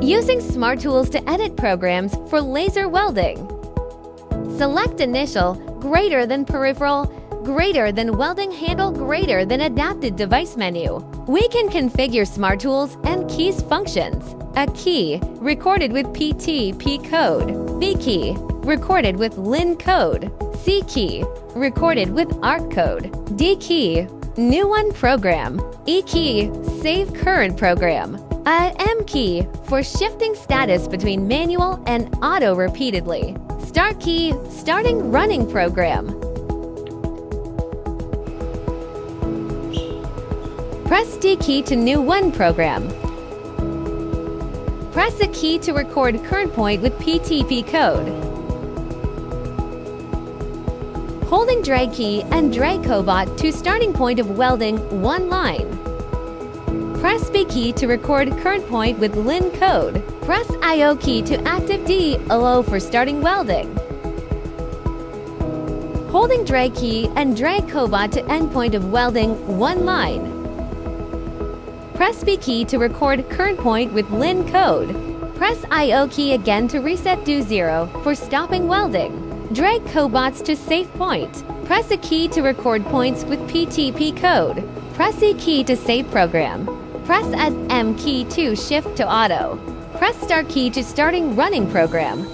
Using SmartTools to edit programs for laser welding. Select Initial, greater than Peripheral, greater than Welding Handle, greater than Adapted Device menu. We can configure SmartTools and keys functions. A key, recorded with PTP code. B key, recorded with LIN code. C key, recorded with ARC code. D key, New One program. E key, Save Current program. M key, for shifting status between manual and auto repeatedly. Start key, starting running program. Press D key to New One program. Press the key to record current point with PTP code. Holding drag key and drag cobot to starting point of welding one line. Press B key to record current point with LIN code. Press IO key to active D allow for starting welding. Holding drag key and drag cobot to endpoint of welding one line. Press B key to record current point with LIN code. Press IO key again to reset do 0 for stopping welding. Drag cobots to safe point. Press a key to record points with PTP code. Press E key to save program. Press M key to shift to auto. Press Start key to starting running program.